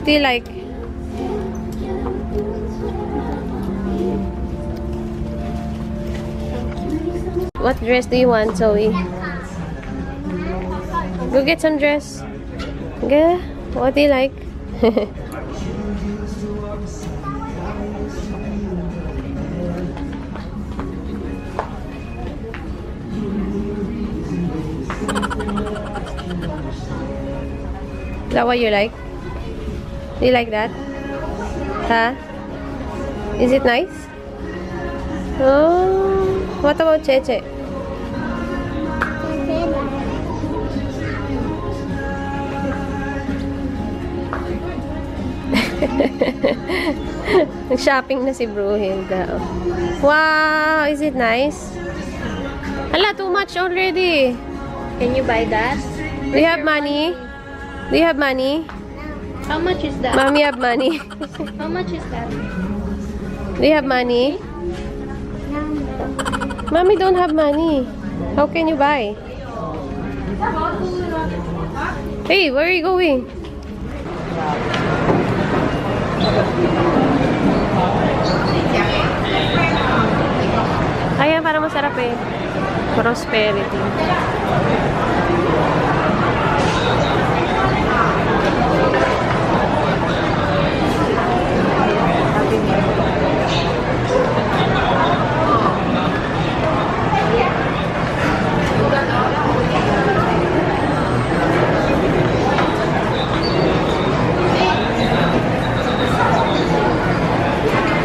What do you like? What dress do you want, Zoe? Go get some dress. Go. What do you like? Is that what you like? Do you like that? Huh? Is it nice? Oh, what about Cheche? Nag-shopping na si Bruhilda. Wow! Is it nice? Hala, too much already. Can you buy that? Do you have money? Do you have money? How much is that? Mommy have money. How much is that? Do you have money? Mommy don't have money. How can you buy? Hey, where are you going? Ayan, para masarap eh. Prosperity.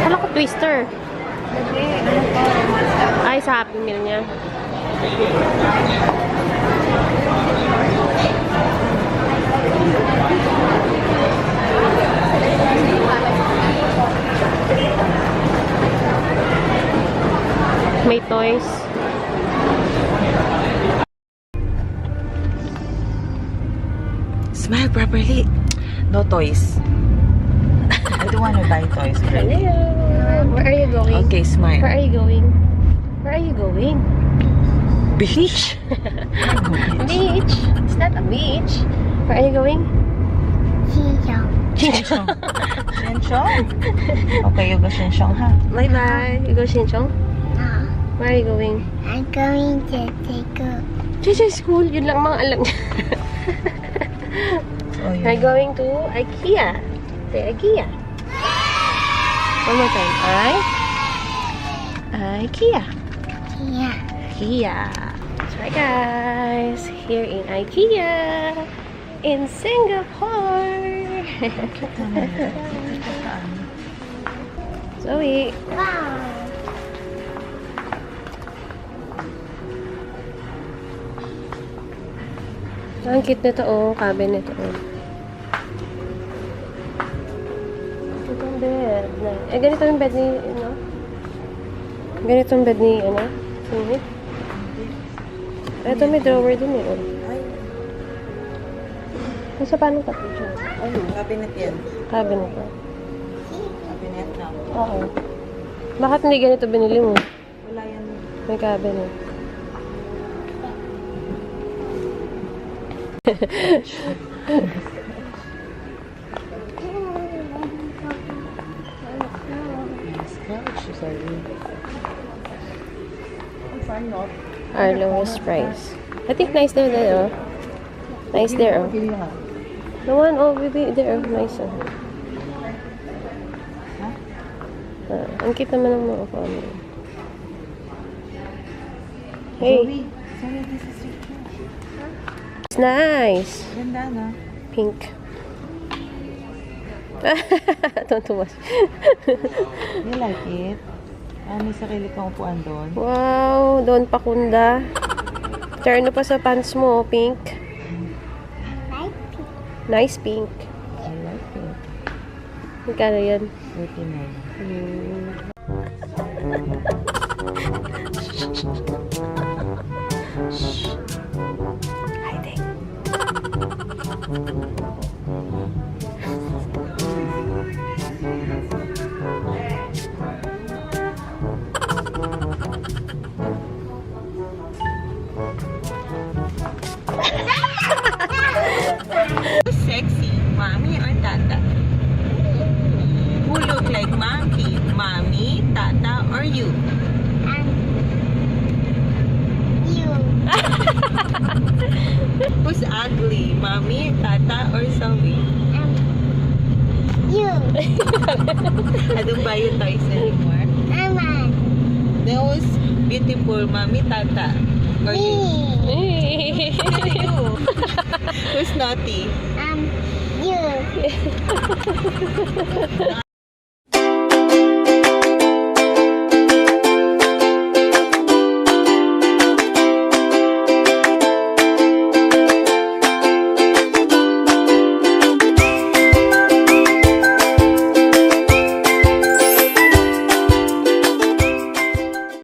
Hala ko twister. Ay, sa Happy Meal niya. May toys. Smile properly. No toys. I don't want to buy toys. Hello. Where are you going? Okay, smile. Where are you going? Where are you going? Beach. Beach. It's not a beach. Where are you going? Shinchong. Shinchong? Okay, you go Shinchong, ha? Bye-bye. You go Shinchong? Where are you going? I'm going to take a... Just school. Yun lang mga alam niya. Oh, yeah. We're going to IKEA. Say IKEA. One more time. IKEA. Yeah. IKEA. That's right, guys. Here in IKEA. In Singapore. Zoe. Wow. Ang cute nito, oh. Cabinet, oh. Itong bed. Ganito yung bed ni, ano? Ganito yung bed ni, ano? Singit. Ito, may drawer din, eh, oh. Nasa paano ka dito? Ayun, cabinet yan. Cabinet, oh. Cabinet na. Oo. Bakit hindi ganito binili mo? Wala yan. May cabinet. Our lowest price. I think nice there, oh. Nice there, oh. The one, oh, baby, there, oh. Nice, oh. Ang cute naman ng mga family. Hey. Sorry, this is your cute. It's nice. Ganda, no? Pink. Don't too much. You like it? May sarili kang upuan doon. Wow, doon pa kunda. Turn pa sa pants mo, pink. Nice pink. I like it. Magkano yan? 39. Hiding. Sexy. Mommy or Tata? Who look like monkey? Mommy, Tata, or you? You. Who's ugly? Mommy, Tata, or Zoe? You. I don't buy you toys anymore. Mama. Who's beautiful? Mommy, Tata, or you? Me. You. Who's naughty? You.